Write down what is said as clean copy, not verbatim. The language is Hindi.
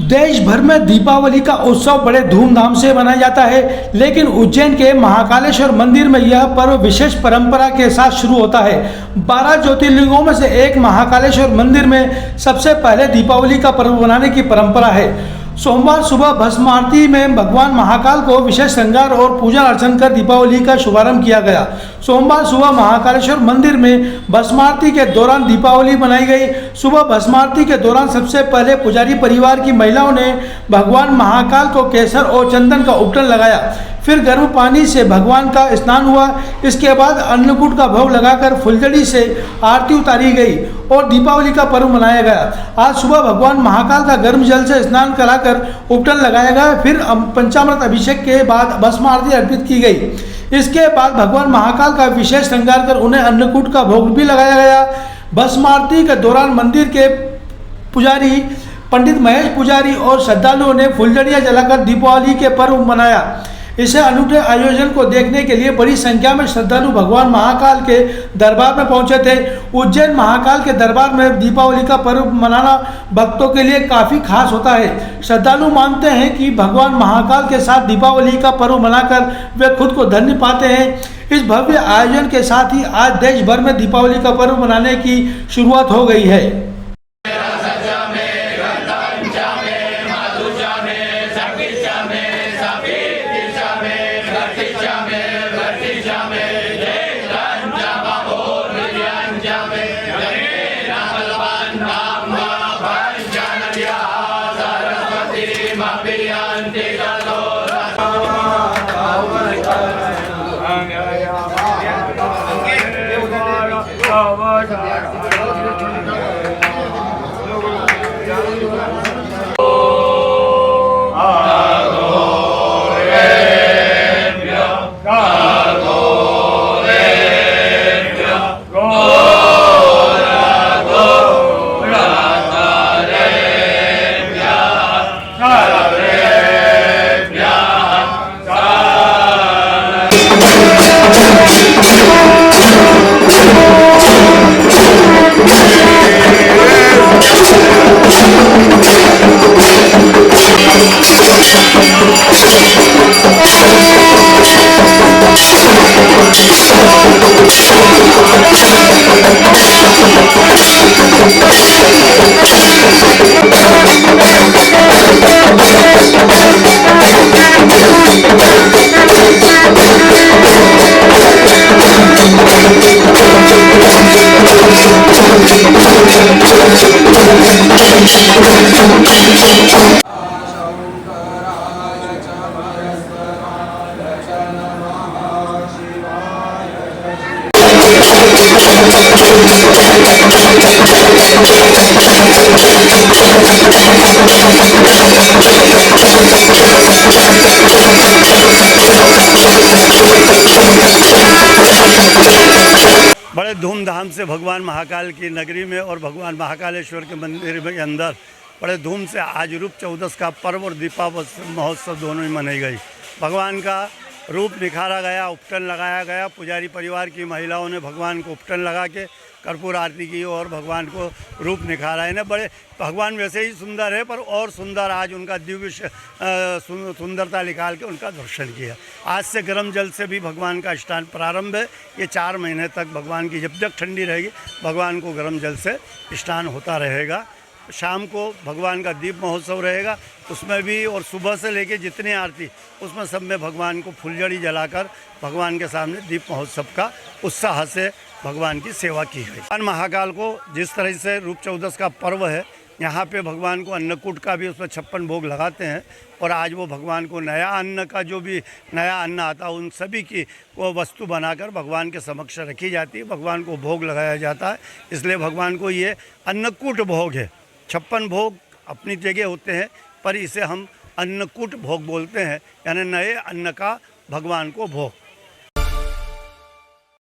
देश भर में दीपावली का उत्सव बड़े धूमधाम से मनाया जाता है, लेकिन उज्जैन के महाकालेश्वर मंदिर में यह पर्व विशेष परंपरा के साथ शुरू होता है। 12 ज्योतिर्लिंगों में से एक महाकालेश्वर मंदिर में सबसे पहले दीपावली का पर्व मनाने की परंपरा है। सोमवार सुबह भस्म आरती में भगवान महाकाल को विशेष श्रृंगार और पूजा अर्चन कर दीपावली का शुभारंभ किया गया। सोमवार सुबह महाकालेश्वर मंदिर में भस्म आरती के दौरान दीपावली मनाई गई। सुबह भस्म आरती के दौरान सबसे पहले पुजारी परिवार की महिलाओं ने भगवान महाकाल को केसर और चंदन का उपटन लगाया। फिर गर्म पानी से भगवान का स्नान हुआ। इसके बाद अन्नकूट का भोग लगाकर फुलझड़ी से आरती उतारी गई और दीपावली का पर्व मनाया गया। आज सुबह भगवान महाकाल का गर्म जल से स्नान कराकर उपटन लगाया गया। फिर पंचामृत अभिषेक के बाद भस्म आरती अर्पित की गई। इसके बाद भगवान महाकाल का विशेष श्रृंगार कर उन्हें अन्नकूट का भोग भी लगाया गया। भस्म आरती के दौरान मंदिर के पुजारी पंडित महेश पुजारी और श्रद्धालुओं ने फुलझड़ियां जलाकर दीपावली के पर्व मनाया। इसे अनूठे आयोजन को देखने के लिए बड़ी संख्या में श्रद्धालु भगवान महाकाल के दरबार में पहुंचे थे। उज्जैन महाकाल के दरबार में दीपावली का पर्व मनाना भक्तों के लिए काफ़ी खास होता है। श्रद्धालु मानते हैं कि भगवान महाकाल के साथ दीपावली का पर्व मनाकर वे खुद को धन्य पाते हैं। इस भव्य आयोजन के साथ ही आज देश भर में दीपावली का पर्व मनाने की शुरुआत हो गई है। बड़े धूमधाम से भगवान महाकाल की नगरी में और भगवान महाकालेश्वर के मंदिर के अंदर बड़े धूम से आज रूप चौदस का पर्व और दीपावली महोत्सव दोनों ही मनाई गई। भगवान का रूप निखारा गया, उपटन लगाया गया। पुजारी परिवार की महिलाओं ने भगवान को उपटन लगा के कर्पूर आरती की और भगवान को रूप निखारा है। बड़े भगवान वैसे ही सुंदर है, पर और सुंदर आज उनका दिव्य सुंदरता निकाल के उनका दर्शन किया। आज से गर्म जल से भी भगवान का स्नान प्रारंभ है। ये 4 महीने तक भगवान की जब तक ठंडी रहेगी भगवान को गर्म जल से स्नान होता रहेगा। शाम को भगवान का दीप महोत्सव रहेगा, उसमें भी और सुबह से लेके जितनी आरती उसमें सब में भगवान को फुलझड़ी जलाकर भगवान के सामने दीप महोत्सव का उत्साह से भगवान की सेवा की गई। भगवान महाकाल को जिस तरह से रूप चौदस का पर्व है, यहाँ पे भगवान को अन्नकूट का भी उसमें 56 भोग लगाते हैं और आज वो भगवान को नया अन्न का जो भी नया अन्न आता है उन सभी की वो वस्तु बनाकर भगवान के समक्ष रखी जाती है, भगवान को भोग लगाया जाता है। इसलिए भगवान को ये अन्नकूट भोग है। 56 भोग अपनी जगह होते हैं, पर इसे हम अन्नकूट भोग बोलते हैं, यानी नए अन्न का भगवान को भोग।